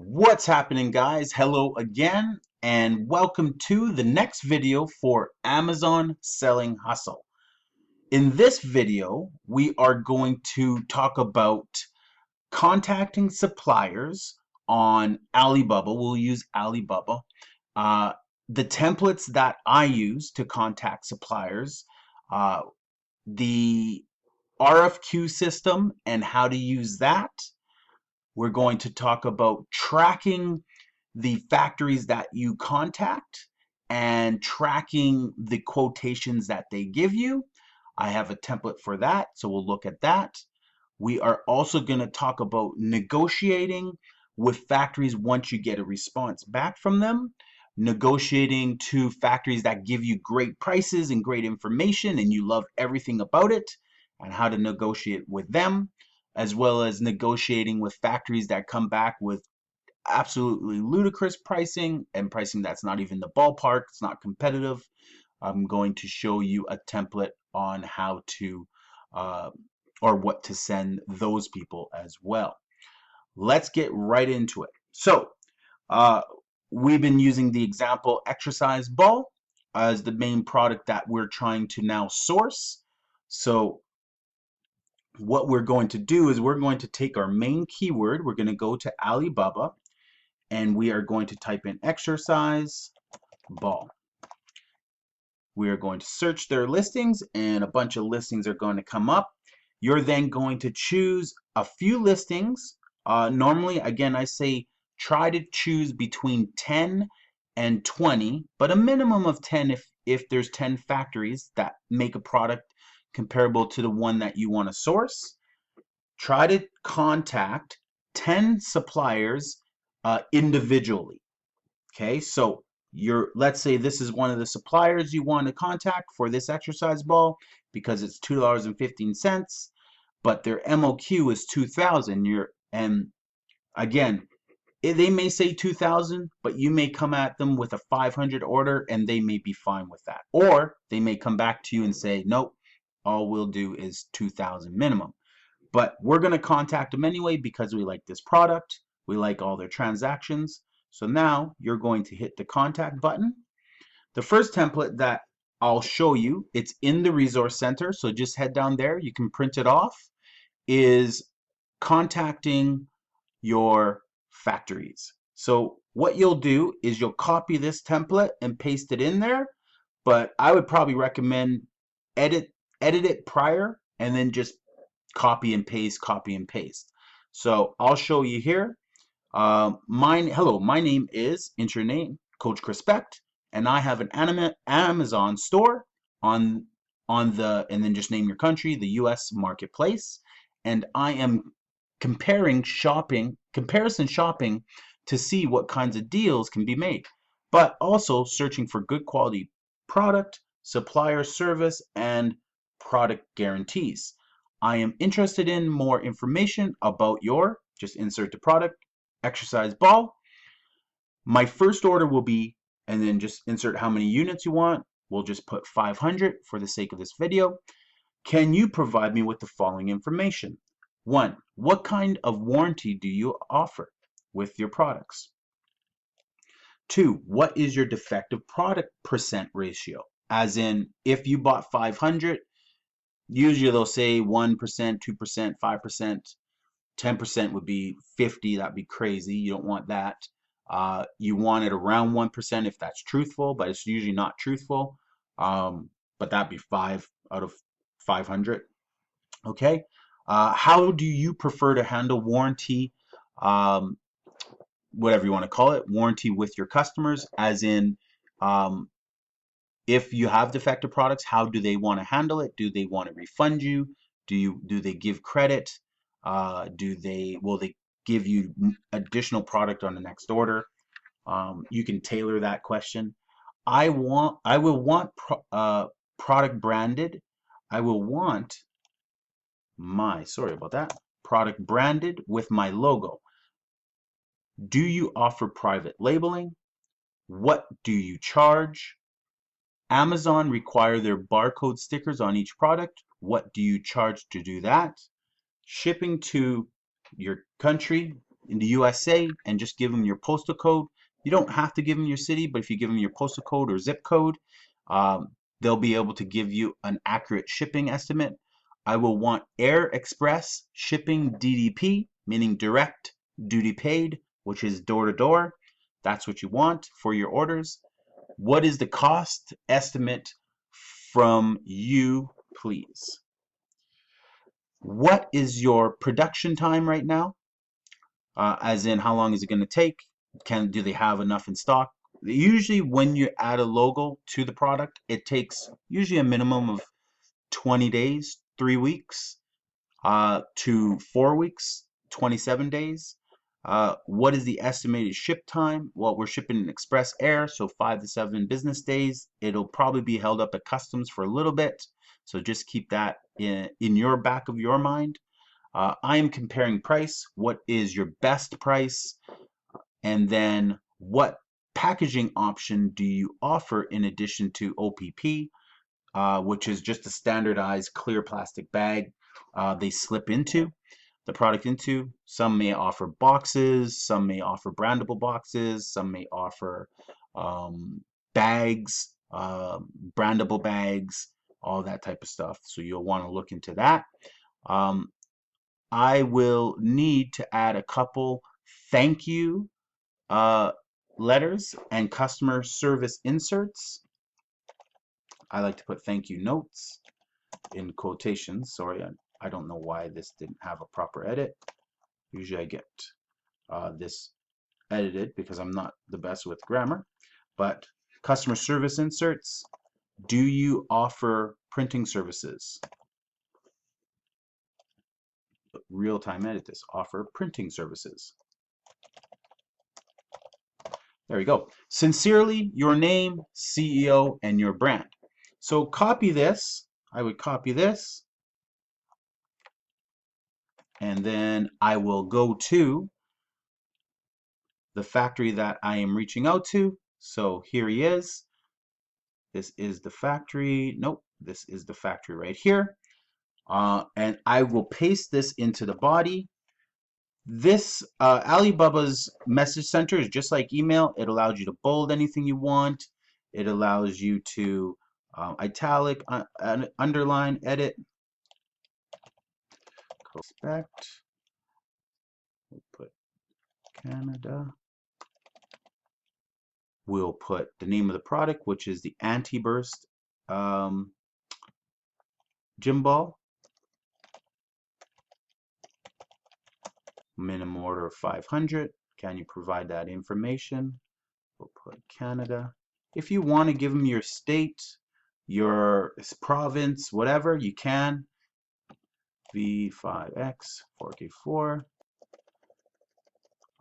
What's happening, guys? Hello again, and welcome to the next video for Amazon Selling Hustle. In this video, we are going to talk about contacting suppliers on Alibaba. We'll use Alibaba. Uh, the templates that I use to contact suppliers, uh, the RFQ system and how to use that. We're going to talk about tracking the factories that you contact and tracking the quotations that they give you. I have a template for that, so we'll look at that. We are also going to talk about negotiating with factories once you get a response back from them, negotiating to factories that give you great prices and great information and you love everything about it, and how to negotiate with them, as well as negotiating with factories that come back with absolutely ludicrous pricing and pricing that's not even the ballpark, it's not competitive. I'm going to show you a template on how to or what to send those people as well. Let's get right into it. So uh, we've been using the example exercise ball as the main product that we're trying to now source. So what we're going to do is we're going to take our main keyword, we're going to go to Alibaba, and we are going to type in exercise ball. We are going to search their listings and a bunch of listings are going to come up. You're then going to choose a few listings. Normally, again, I say try to choose between 10 and 20, but a minimum of 10 if there's 10 factories that make a product comparable to the one that you want to source. Try to contact 10 suppliers individually. Okay, so let's say this is one of the suppliers you want to contact for this exercise ball because it's $2.15, but their MOQ is 2,000. And again, they may say 2,000, but you may come at them with a 500 order and they may be fine with that. Or they may come back to you and say, nope, all we'll do is 2,000 minimum. But we're going to contact them anyway because we like this product. We like all their transactions. So now you're going to hit the contact button. The first template that I'll show you, it's in the resource center. So just head down there. You can print it off. Is contacting your factories. So what you'll do is you'll copy this template and paste it in there. But I would probably recommend edit it prior and then just copy and paste, copy and paste. So I'll show you here. Hello, my name is, enter your name, Coach Crispect, and I have an Amazon store on the, and then just name your country, the US marketplace, and I am comparison shopping to see what kinds of deals can be made, but also searching for good quality product, supplier service, and product guarantees. I am interested in more information about your, just insert the product, exercise ball. My first order will be, and then just insert how many units you want. We'll just put 500 for the sake of this video. Can you provide me with the following information? 1. What kind of warranty do you offer with your products? 2. What is your defective product percent ratio? As in, if you bought 500, usually they'll say 1%, 2%, 5%. 10% would be 50. That'd be crazy. You don't want that. You want it around 1% if that's truthful, but it's usually not truthful. But that'd be 5 out of 500. Okay. How do you prefer to handle warranty? Whatever you want to call it, warranty with your customers, as in, if you have defective products, how do they want to handle it? Do they want to refund you? Do they give credit? Will they give you additional product on the next order? You can tailor that question. I will want product branded. I will want sorry about that, product branded with my logo. Do you offer private labeling? What do you charge? Amazon require their barcode stickers on each product. What do you charge to do that? Shipping to your country, in the USA and just give them your postal code. You don't have to give them your city, but if you give them your postal code or zip code, they'll be able to give you an accurate shipping estimate. I will want Air Express shipping DDP, meaning direct duty paid, which is door to door. That's what you want for your orders. What is the cost estimate from you, please? What is your production time right now? As in, how long is it going to take? Do they have enough in stock? Usually when you add a logo to the product, it takes usually a minimum of 20 days, 3 weeks, to 4 weeks, 27 days. What is the estimated ship time? Well, we're shipping in express air, so 5 to 7 business days. It'll probably be held up at customs for a little bit, so just keep that in your back of your mind. I am comparing price. What is your best price? And then what packaging option do you offer in addition to OPP, which is just a standardized clear plastic bag they slip into the product into. Some may offer boxes, some may offer brandable boxes, some may offer bags, brandable bags, all that type of stuff. So you'll want to look into that. I will need to add a couple thank you letters and customer service inserts. I like to put thank you notes in quotations. Sorry, I don't know why this didn't have a proper edit. Usually I get this edited because I'm not the best with grammar. But customer service inserts. Do you offer printing services? Real-time edit this. Offer printing services. There we go. Sincerely, your name, CEO, and your brand. So copy this. I would copy this. And then I will go to the factory that I am reaching out to. So here he is. This is the factory. Nope, this is the factory right here. And I will paste this into the body. This Alibaba's message center is just like email. It allows you to bold anything you want. It allows you to italic, underline, edit. Expect. We'll put Canada. We'll put the name of the product, which is the anti-burst gym ball. Minimum order of 500. Can you provide that information? We'll put Canada. If you want to give them your state, your province, whatever, you can. V5X 4K4.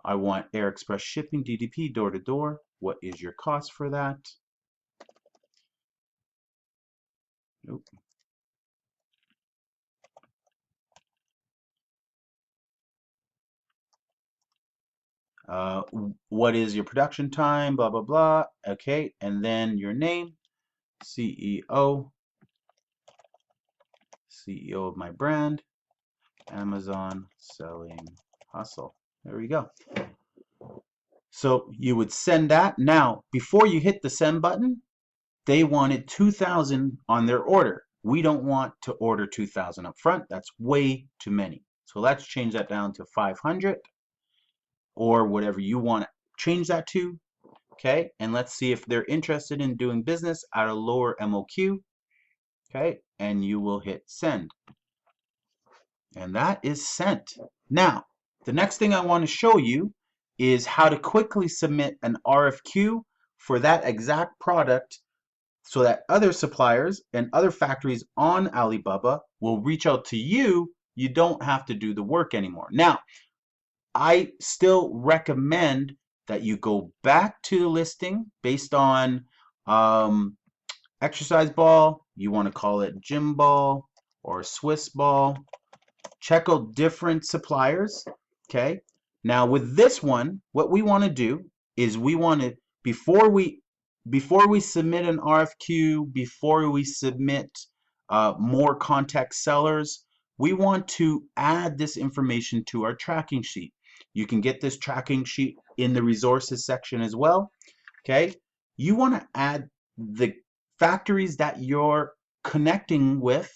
I want Air Express shipping DDP door to door. What is your cost for that? Nope. What is your production time? Blah, blah, blah. Okay, and then your name, CEO, CEO of my brand, Amazon Selling Hustle. There we go. So you would send that. Now, before you hit the send button, they wanted 2,000 on their order. We don't want to order 2,000 up front. That's way too many. So let's change that down to 500 or whatever you want to change that to. Okay, and let's see if they're interested in doing business at a lower MOQ. Okay, and you will hit send. And that is sent. Now, the next thing I want to show you is how to quickly submit an RFQ for that exact product so that other suppliers and other factories on Alibaba will reach out to you. You don't have to do the work anymore. Now, I still recommend that you go back to the listing based on exercise ball. You want to call it gym ball or Swiss ball. Check out different suppliers. Okay. Now with this one, what we want to do is we want to, before we submit an RFQ, before we submit more contact sellers, we want to add this information to our tracking sheet. You can get this tracking sheet in the resources section as well. Okay, you want to add the factories that you're connecting with.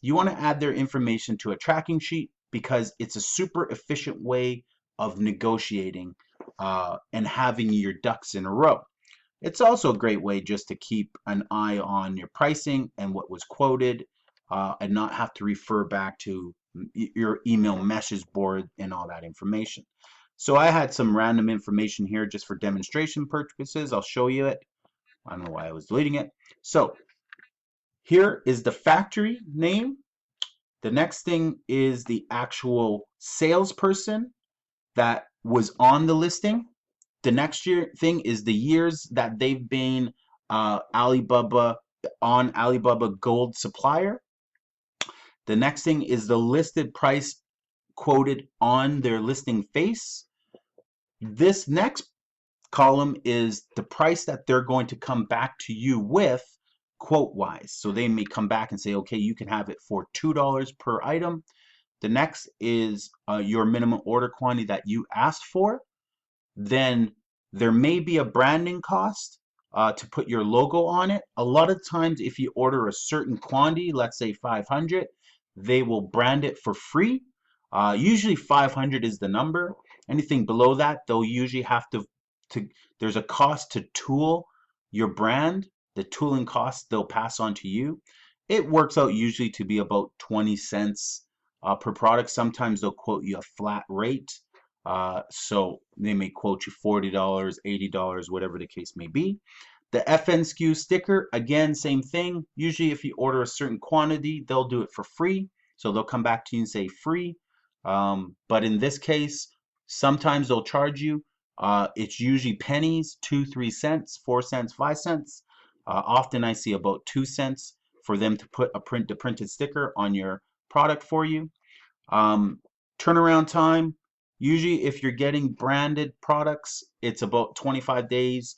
You want to add their information to a tracking sheet because it's a super efficient way of negotiating and having your ducks in a row. It's also a great way just to keep an eye on your pricing and what was quoted and not have to refer back to your email message board and all that information. So I had some random information here just for demonstration purposes. I'll show you it. I don't know why I was deleting it. So here is the factory name. The next thing is the actual salesperson that was on the listing. The next thing is the years that they've been Alibaba Gold supplier. The next thing is the listed price quoted on their listing face. This next column is the price that they're going to come back to you with quote wise. So they may come back and say, okay, you can have it for $2 per item. The next is your minimum order quantity that you asked for. Then there may be a branding cost to put your logo on it. A lot of times if you order a certain quantity, let's say 500, they will brand it for free. Usually 500 is the number. Anything below that, they'll usually have to there's a cost to tool your brand. The tooling cost they'll pass on to you. It works out usually to be about 20 cents per product. Sometimes they'll quote you a flat rate. So they may quote you $40, $80, whatever the case may be. The FNSKU sticker, again, same thing. Usually if you order a certain quantity, they'll do it for free. So they'll come back to you and say free. But in this case, sometimes they'll charge you. It's usually pennies, 2, 3 cents, 4 cents, 5 cents. Often I see about 2 cents for them to put a printed sticker on your product for you. Turnaround time, usually if you're getting branded products, it's about 25 days,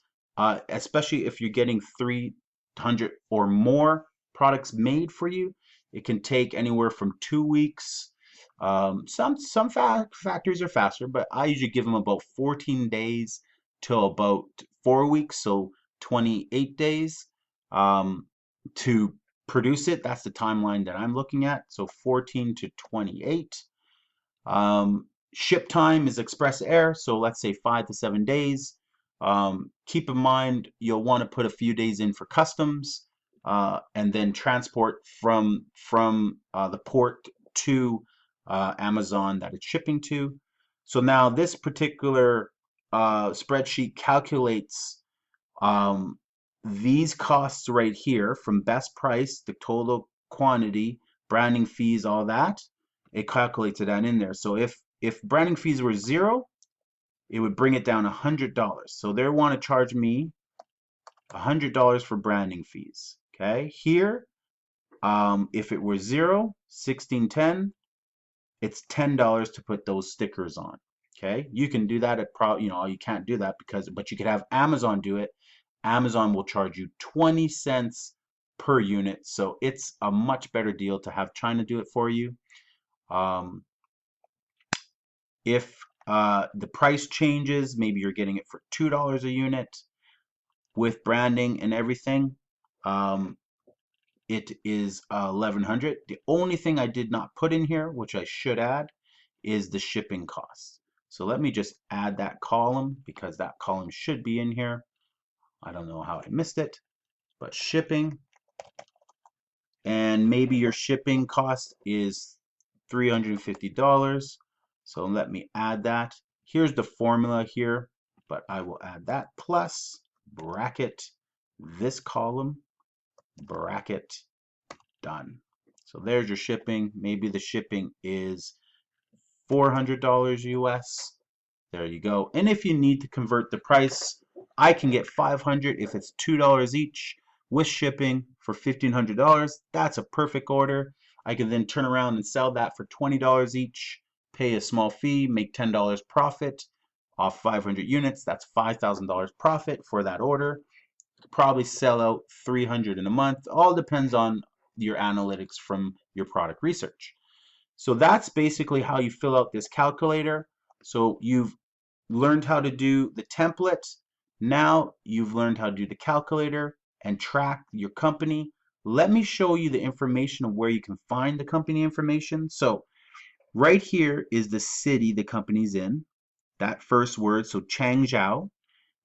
especially if you're getting 300 or more products made for you. It can take anywhere from 2 weeks. Some factories are faster, but I usually give them about 14 days till about 4 weeks, so 28 days to produce it. That's the timeline that I'm looking at, so 14 to 28. Ship time is express air, so let's say 5 to 7 days. Keep in mind you'll want to put a few days in for customs and then transport from the port to Amazon that it's shipping to. So now this particular spreadsheet calculates these costs right here from best price, the total quantity, branding fees, all that. It calculates that in there. So if branding fees were 0, it would bring it down $100. So they want to charge me $100 for branding fees. Okay, here, if it were 0, 1610, it's $10 to put those stickers on. Okay, you can do that at you can't do that but you could have Amazon do it. Amazon will charge you 20 cents per unit, so it's a much better deal to have China do it for you. If the price changes, maybe you're getting it for $2 a unit with branding and everything, it is 1100. The only thing I did not put in here, which I should add, is the shipping costs. So let me just add that column because that column should be in here. I don't know how I missed it, but shipping, and maybe your shipping cost is $350. So let me add that. Here's the formula here, but I will add that plus bracket this column, bracket, done. So there's your shipping. Maybe the shipping is $400 US. There you go. And if you need to convert the price, I can get 500 if it's $2 each with shipping for $1,500. That's a perfect order. I can then turn around and sell that for $20 each, pay a small fee, make $10 profit off 500 units. That's $5,000 profit for that order. Probably sell out 300 in a month. All depends on your analytics from your product research. So that's basically how you fill out this calculator. So you've learned how to do the template. Now you've learned how to do the calculator and track your company. Let me show you the information of where you can find the company information. So right here is the city the company's in, that first word, so Changzhou.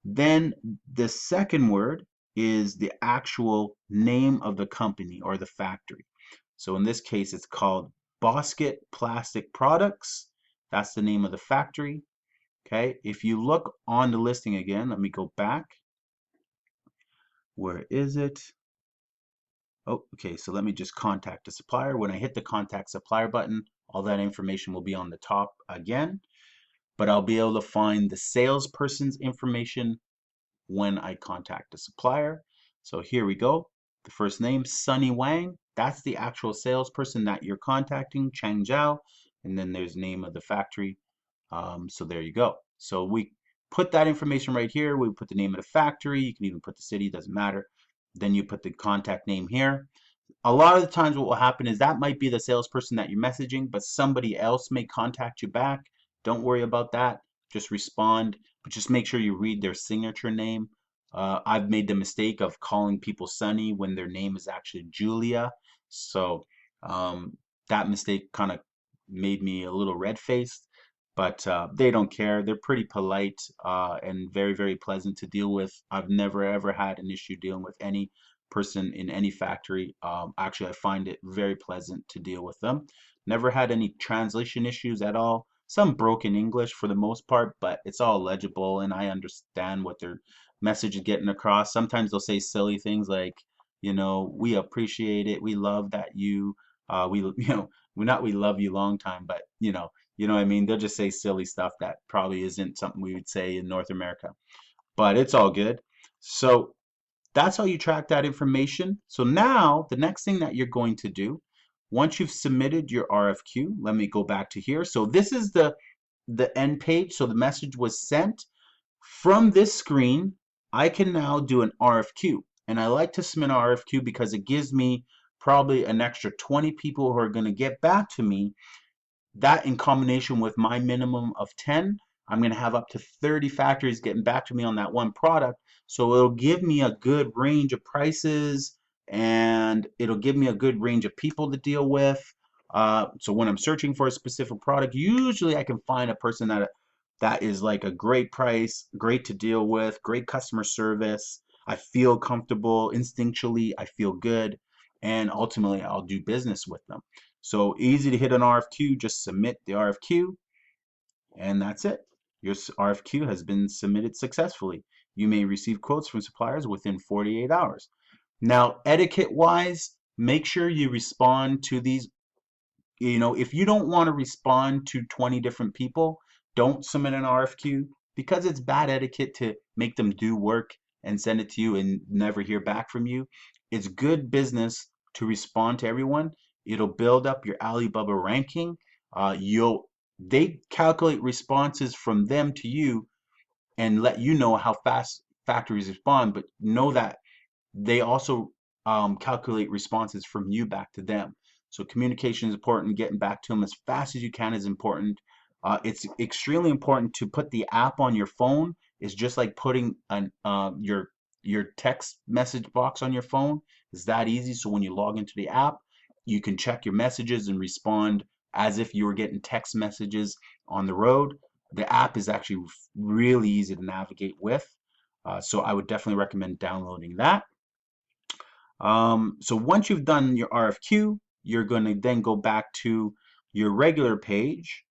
Then the second word is the actual name of the company or the factory. So in this case, it's called Bosket Plastic Products. That's the name of the factory. Okay, if you look on the listing again, let me go back. Where is it? Oh, okay, so let me just contact the supplier. When I hit the contact supplier button, all that information will be on the top again, but I'll be able to find the salesperson's information when I contact the supplier. So here we go. The first name, Sunny Wang. That's the actual salesperson that you're contacting, Chang Zhao. And then there's name of the factory. So there you go. So we put that information right here. We put the name of the factory. You can even put the city, doesn't matter. Then you put the contact name here. A lot of the times what will happen is that might be the salesperson that you're messaging, but somebody else may contact you back. Don't worry about that. Just respond, but just make sure you read their signature name. I've made the mistake of calling people Sunny when their name is actually Julia. So that mistake kind of made me a little red-faced, but they don't care. They're pretty polite and very, very pleasant to deal with. I've never ever had an issue dealing with any person in any factory. Actually, I find it very pleasant to deal with them. Never had any translation issues at all. Some broken English for the most part, but it's all legible and I understand what their message is getting across. Sometimes they'll say silly things like, we appreciate it. We love that we love you long time, but what I mean? They'll just say silly stuff that probably isn't something we would say in North America, but it's all good. So that's how you track that information. So now the next thing that you're going to do, once you've submitted your RFQ, let me go back to here. So this is the end page. So the message was sent. From this screen, I can now do an RFQ. And I like to submit an RFQ because it gives me probably an extra 20 people who are going to get back to me. That in combination with my minimum of 10, I'm going to have up to 30 factories getting back to me on that one product. So it'll give me a good range of prices and it'll give me a good range of people to deal with. So when I'm searching for a specific product, usually I can find a person that is like a great price, great to deal with, great customer service. I feel comfortable instinctually, I feel good, and ultimately I'll do business with them. So easy to hit an RFQ, just submit the RFQ, and that's it. Your RFQ has been submitted successfully. You may receive quotes from suppliers within 48 hours. Now, etiquette wise, make sure you respond to these. If you don't want to respond to 20 different people, don't submit an RFQ because it's bad etiquette to make them do work and send it to you and never hear back from you. It's good business to respond to everyone. It'll build up your Alibaba ranking. They calculate responses from them to you and let you know how fast factories respond, but know that they also calculate responses from you back to them. So communication is important. Getting back to them as fast as you can is important. It's extremely important to put the app on your phone. It's just like putting your text message box on your phone. It's that easy. So when you log into the app, you can check your messages and respond as if you were getting text messages on the road. The app is actually really easy to navigate with. So I would definitely recommend downloading that. So once you've done your RFQ, you're going to then go back to your regular page,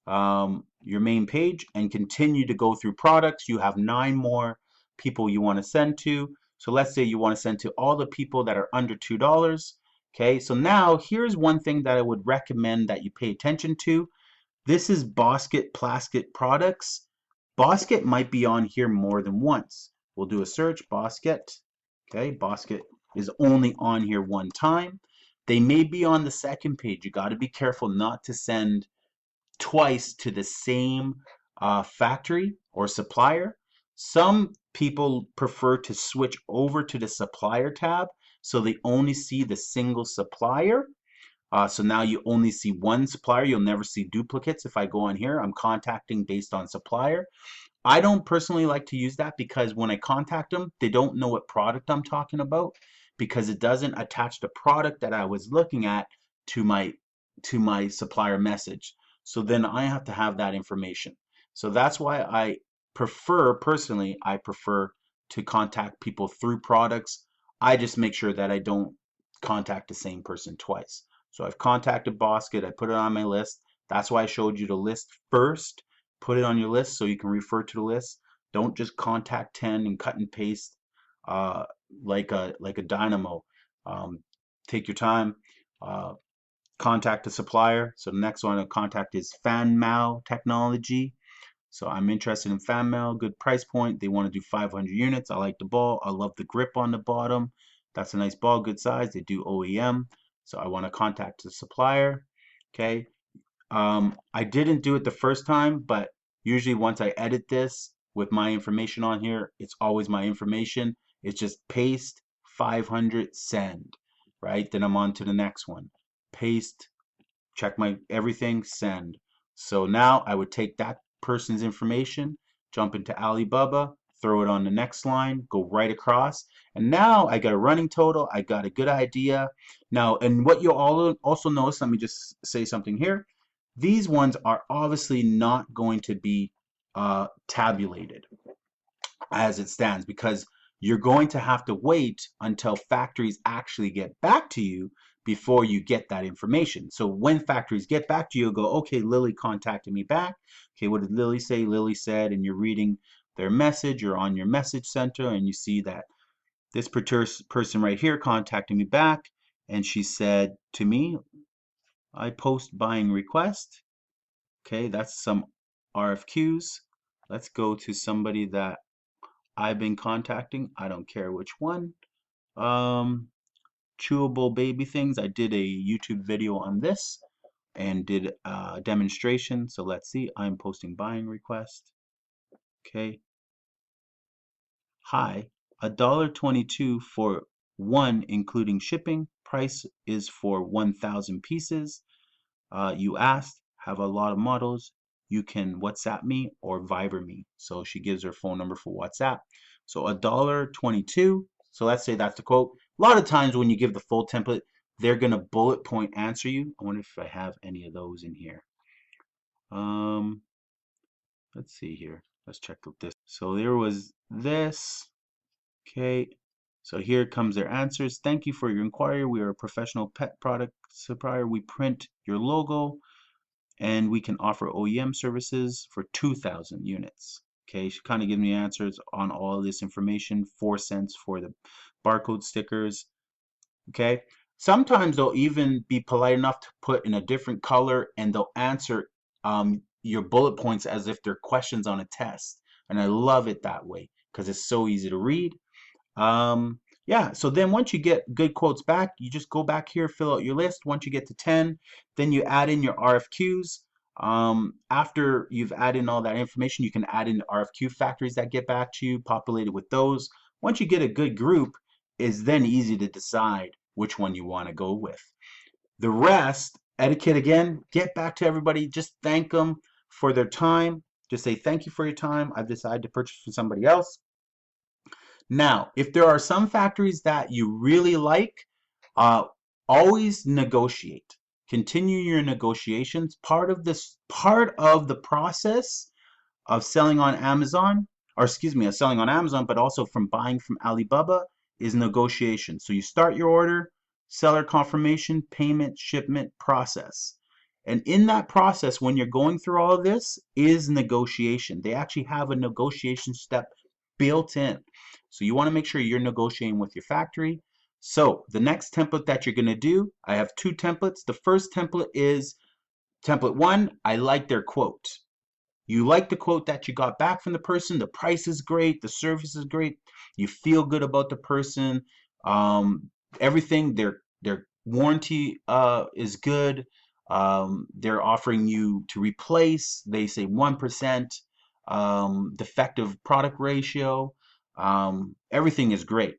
your main page, and continue to go through products. You have 9 more people you want to send to. So let's say you want to send to all the people that are under $2. Okay, so now here's one thing that I would recommend that you pay attention to. This is Bosket Plastic Products. Bosket might be on here more than once. We'll do a search, Bosket. Okay, Bosket is only on here one time. They may be on the second page. You got to be careful not to send twice to the same factory or supplier. Some people prefer to switch over to the supplier tab so they only see the single supplier. So now you only see one supplier. You'll never see duplicates. If I go on here, I'm contacting based on supplier. I don't personally like to use that because when I contact them, they don't know what product I'm talking about because it doesn't attach the product that I was looking at to my supplier message. So then I have to have that information. So that's why I prefer to contact people through products. I just make sure that I don't contact the same person twice. So I've contacted Basket, I put it on my list. That's why I showed you the list first. Put it on your list so you can refer to the list. Don't just contact 10 and cut and paste uh, like a dynamo. Um, take your time. Uh, Contact the supplier. So the next one to contact is FanMao Technology. So I'm interested in FanMao, good price point. They want to do 500 units. I like the ball. I love the grip on the bottom. That's a nice ball, good size. They do OEM. So I want to contact the supplier. Okay. I didn't do it the first time, but usually once I edit this with my information on here, it's always my information. It's just paste 500, send, right? Then I'm on to the next one. Paste, check my everything, send. So now I would take that person's information, jump into Alibaba, throw it on the next line, go right across. And now I got a running total. I got a good idea. Now, and what you'll also notice, let me just say something here. These ones are obviously not going to be tabulated as it stands because you're going to have to wait until factories actually get back to you before you get that information. So when factories get back to you, go, okay, Lily contacted me back. Okay, what did Lily say? Lily said, and you're reading their message, you're on your message center, and you see that this person right here contacted me back, and she said to me, I post buying request. Okay, that's some RFQs. Let's go to somebody that I've been contacting. I don't care which one. Chewable baby things. I did a YouTube video on this and did a demonstration. So let's see. I'm posting buying request. Okay. Hi. $1.22 for one, including shipping. Price is for 1,000 pieces. You asked, have a lot of models. You can WhatsApp me or Viber me. So she gives her phone number for WhatsApp. So $1.22. So let's say that's the quote. A lot of times when you give the full template, they're gonna bullet point answer you. I wonder if I have any of those in here. Let's see here. Let's check this. So there was this. Okay. So here comes their answers. Thank you for your inquiry. We are a professional pet product supplier. We print your logo and we can offer OEM services for 2,000 units. Okay, she kind of gives me answers on all of this information. 4 cents for the barcode stickers. Okay, sometimes they'll even be polite enough to put in a different color and they'll answer your bullet points as if they're questions on a test. And I love it that way because it's so easy to read. Yeah, so then once you get good quotes back, you just go back here, fill out your list. Once you get to 10, then you add in your RFQs. After you've added in all that information, you can add in the RFQ factories that get back to you, populate it with those. Once you get a good group, it's then easy to decide which one you want to go with. The rest, etiquette again, get back to everybody, just thank them for their time. Just say, thank you for your time. I've decided to purchase from somebody else. Now, if there are some factories that you really like, uh, always negotiate. Continue your negotiations. Part of the process of selling on Amazon, or excuse me, of selling on Amazon, but also from buying from Alibaba is negotiation. So you start your order, seller confirmation, payment, shipment, process. And in that process, when you're going through all of this, is negotiation. They actually have a negotiation step built in. So you want to make sure you're negotiating with your factory. So the next template that you're going to do, I have 2 templates. The first template is template 1. I like their quote. You like the quote that you got back from the person. The price is great. The service is great. You feel good about the person. Everything. Their warranty is good. They're offering you to replace. They say 1% defective product ratio. Everything is great.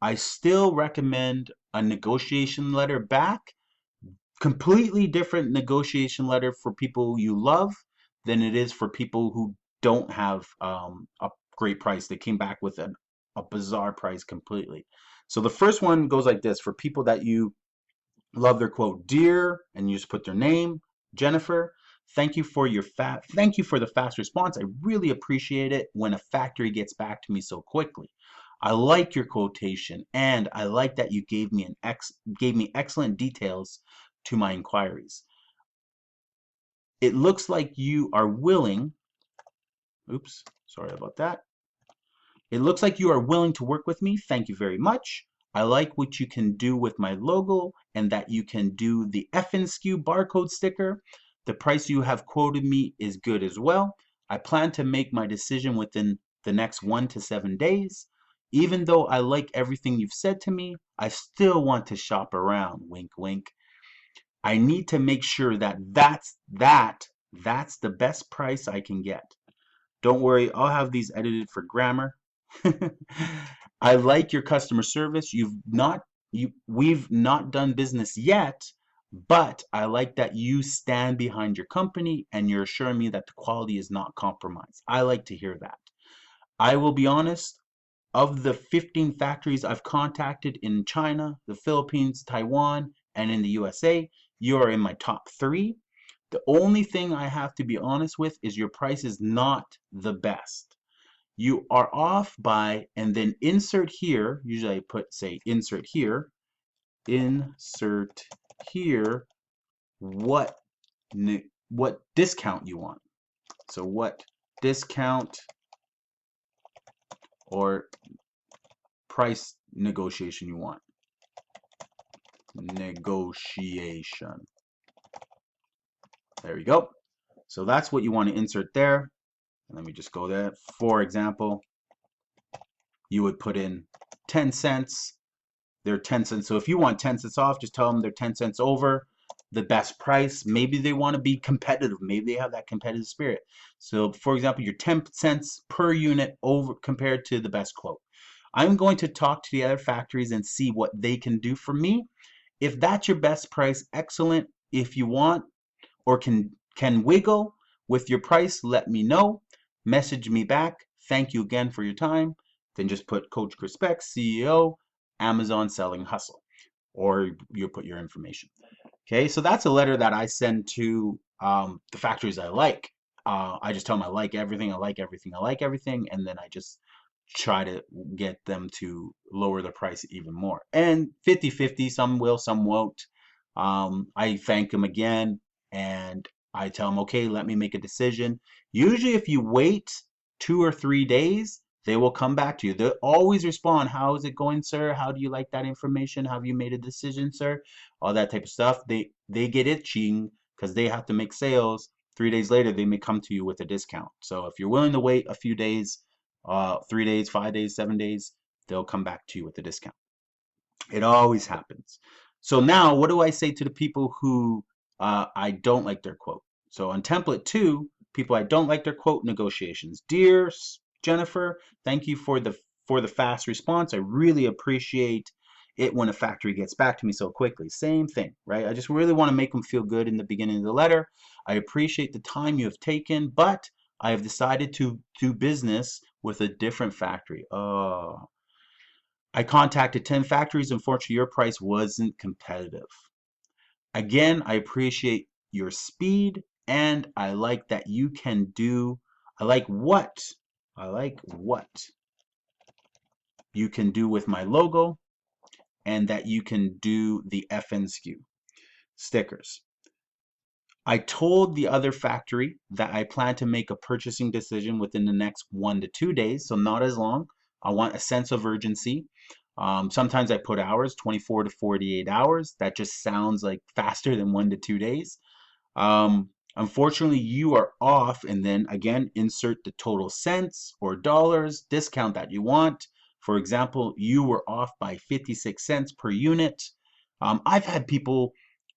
I still recommend a negotiation letter back completely different negotiation letter for people you love than it is for people who don't have a great price. They came back with a bizarre price completely. So the first one goes like this: for people that you love their quote, dear, and you just put their name, Jennifer. Thank you for the fast response. I really appreciate it when a factory gets back to me so quickly. I like your quotation, and I like that you gave me excellent details to my inquiries. It looks like you are willing. Oops, sorry about that. It looks like you are willing to work with me. Thank you very much. I like what you can do with my logo and that you can do the FNSKU barcode sticker. The price you have quoted me is good as well. I plan to make my decision within the next 1 to 7 days. Even though I like everything you've said to me, I still want to shop around. Wink, wink. I need to make sure that that's the best price I can get. Don't worry, I'll have these edited for grammar. I like your customer service. We've not done business yet, but I like that you stand behind your company and you're assuring me that the quality is not compromised. I like to hear that. I will be honest, of the 15 factories I've contacted in China, the Philippines, Taiwan, and in the USA, you are in my top 3. The only thing I have to be honest with is your price is not the best. You are off by, and then insert here, usually I put, say, insert here, what, what discount you want. So what discount or price negotiation you want. Negotiation. There we go. So that's what you want to insert there. Let me just go there. For example, you would put in 10 cents. They're 10 cents. So if you want 10 cents off, just tell them they're 10 cents over the best price. Maybe they want to be competitive. Maybe they have that competitive spirit. So for example, you're 10 cents per unit over compared to the best quote. I'm going to talk to the other factories and see what they can do for me. If that's your best price, excellent. If you want or can wiggle with your price, let me know. Message me back. Thank you again for your time. Then just put Coach Chris Beck, CEO, Amazon Selling Hustle, or you put your information. Okay, so that's a letter that I send to the factories I like. I just tell them I like everything, I like everything, I like everything, and then I just try to get them to lower the price even more. And 50-50, some will, some won't. I thank them again, and I tell them, okay, let me make a decision. Usually if you wait 2 or 3 days, they will come back to you. They'll always respond, how is it going, sir? How do you like that information? Have you made a decision, sir? All that type of stuff. They get itching because they have to make sales. 3 days later, they may come to you with a discount. So if you're willing to wait a few days, 3 days, 5 days, 7 days, they'll come back to you with a discount. It always happens. So now what do I say to the people who I don't like their quote? So on template 2, people I don't like their quote, negotiations. Dear Jennifer, thank you for the fast response. I really appreciate it when a factory gets back to me so quickly. Same thing, right? I just really want to make them feel good in the beginning of the letter. I appreciate the time you have taken, but I have decided to do business with a different factory. Oh, I contacted 10 factories. Unfortunately, your price wasn't competitive. Again, I appreciate your speed, and I like that you can do, I like what you can do with my logo, and that you can do the FNSKU stickers. I told the other factory that I plan to make a purchasing decision within the next 1 to 2 days, so not as long. I want a sense of urgency. Sometimes I put hours, 24 to 48 hours. That just sounds like faster than 1 to 2 days. Unfortunately, you are off, and then again, insert the total cents or dollars discount that you want. For example, you were off by 56 cents per unit. I've had people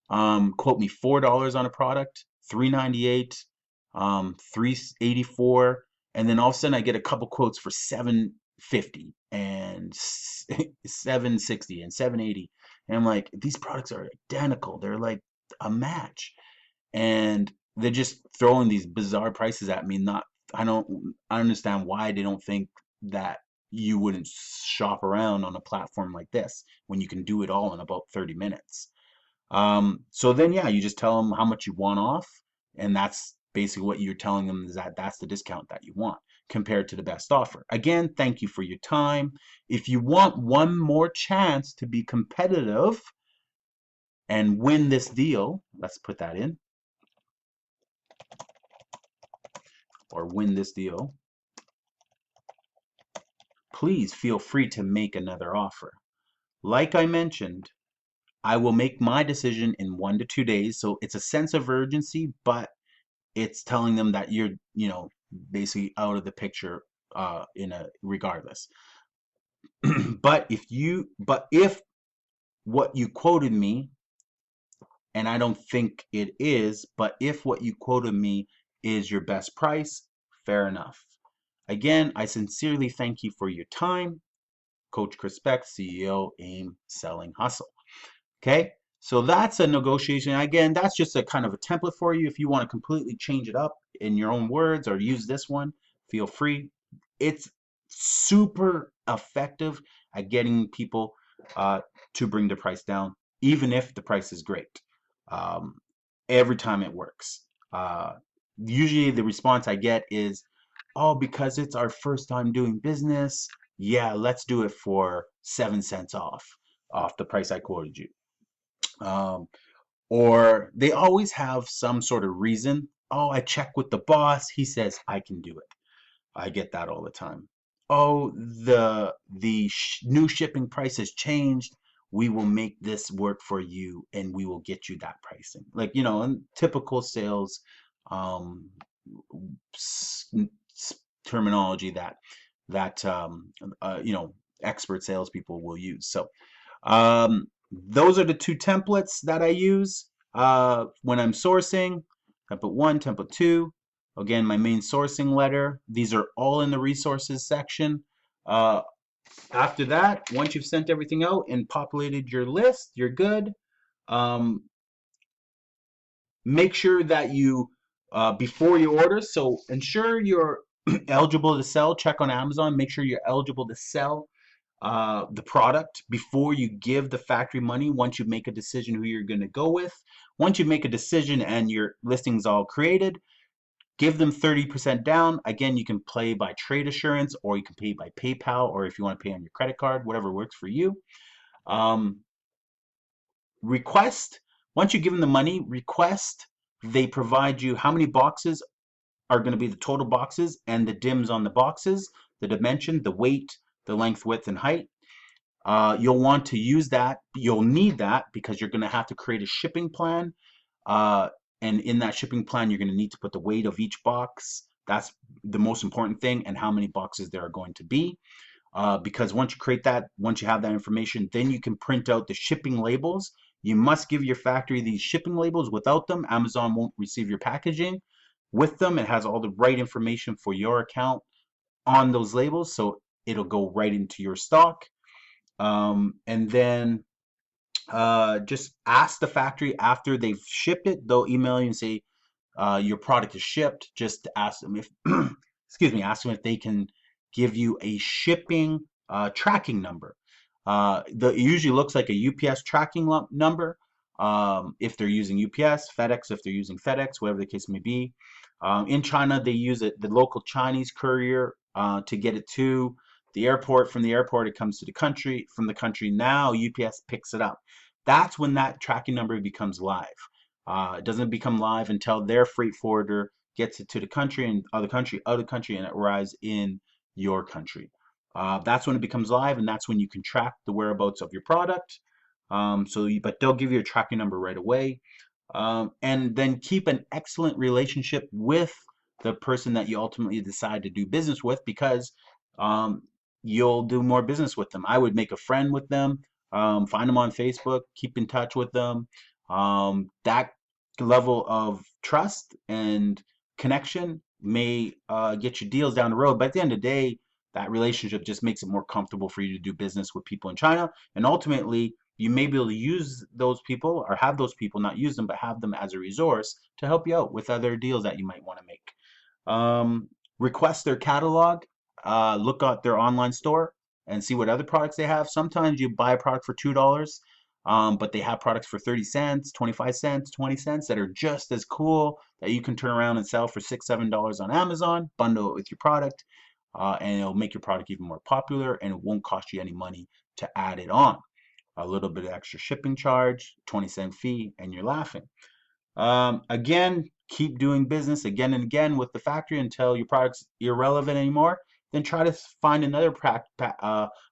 quote me $4 on a product, $3.98, $3.84, and then all of a sudden I get a couple quotes for $7.50 and $7.60 and $7.80, and I'm like, these products are identical. They're like a match. And they're just throwing these bizarre prices at me. Not, I understand why they don't think that you wouldn't shop around on a platform like this when you can do it all in about 30 minutes. So then, yeah, you just tell them how much you want off, and that's basically what you're telling them, is that that's the discount that you want compared to the best offer. Again, thank you for your time. If you want one more chance to be competitive and win this deal, let's put that in, or win this deal, please feel free to make another offer. Like I mentioned, I will make my decision in 1 to 2 days. So it's a sense of urgency, but it's telling them that you're, basically out of the picture in a regardless. But if what you quoted me, and I don't think it is, but if what you quoted me is your best price, fair enough. Again, I sincerely thank you for your time. Coach Chris Beck, CEO, AIM Selling Hustle. Okay, so that's a negotiation. Again, that's just a kind of a template for you. If you want to completely change it up in your own words or use this one, feel free. It's super effective at getting people to bring the price down, even if the price is great. Um, every time it works. Usually the response I get is, oh, because it's our first time doing business, yeah, let's do it for 7 cents off the price I quoted you. Um, or they always have some sort of reason. Oh, I checked with the boss. He says I can do it. I get that all the time. Oh, the new shipping price has changed. We will make this work for you, and we will get you that pricing. Like, in typical sales um, s- terminology that expert salespeople will use. So those are the two templates that I use when I'm sourcing. Template 1, template 2. Again, my main sourcing letter. These are all in the resources section. Uh, After that, once you've sent everything out and populated your list, you're good. Um, Make sure that you, before you order, so ensure you're eligible to sell. Check on Amazon. Make sure you're eligible to sell the product before you give the factory money. Once you make a decision who you're going to go with, once you make a decision and your listing's all created, give them 30% down. Again, you can pay by trade assurance, or you can pay by PayPal, or if you want to pay on your credit card, whatever works for you. Um, Request, once you give them the money, request they provide you how many boxes are going to be the total boxes and the dims on the boxes, the dimension, the weight, the length, width, and height. You'll want to use that. You'll need that because you're going to have to create a shipping plan. Uh, and in that shipping plan, you're going to need to put the weight of each box. That's the most important thing, and how many boxes there are going to be. Because once you create that, once you have that information, then you can print out the shipping labels. You must give your factory these shipping labels. Without them, Amazon won't receive your packaging. With them, it has all the right information for your account on those labels, so it'll go right into your stock. And then just ask the factory after they've shipped it. They'll email you and say your product is shipped. Just ask them if, excuse me, ask them if they can give you a shipping tracking number. It usually looks like a UPS tracking number. If they're using UPS, FedEx, if they're using FedEx, whatever the case may be. In China, they use the local Chinese courier to get it to the airport. From the airport, it comes to the country. From the country, now UPS picks it up. That's when that tracking number becomes live. It doesn't become live until their freight forwarder gets it to the country and other country, and it arrives in your country. That's when it becomes live, and that's when you can track the whereabouts of your product. But they'll give you a tracking number right away. And then keep an excellent relationship with the person that you ultimately decide to do business with, because um, you'll do more business with them. I would make a friend with them, find them on Facebook, keep in touch with them. That level of trust and connection may get you deals down the road, but at the end of the day, that relationship just makes it more comfortable for you to do business with people in China. And ultimately, you may be able to use those people, or have those people, not use them, but have them as a resource to help you out with other deals that you might want to make. Request their catalog, look at their online store and see what other products they have. Sometimes you buy a product for $2, but they have products for 30 cents, 25 cents, 20 cents that are just as cool that you can turn around and sell for $6, $7 on Amazon, bundle it with your product, and it'll make your product even more popular, and it won't cost you any money to add it on. A little bit of extra shipping charge, 20-cent fee, and you're laughing. Again, keep doing business again and again with the factory until your product's irrelevant anymore. Then try to find another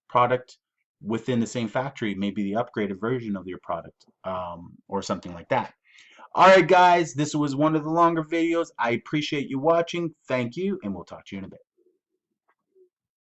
product within the same factory, maybe the upgraded version of your product, or something like that. All right, guys, this was one of the longer videos. I appreciate you watching. Thank you, and we'll talk to you in a bit.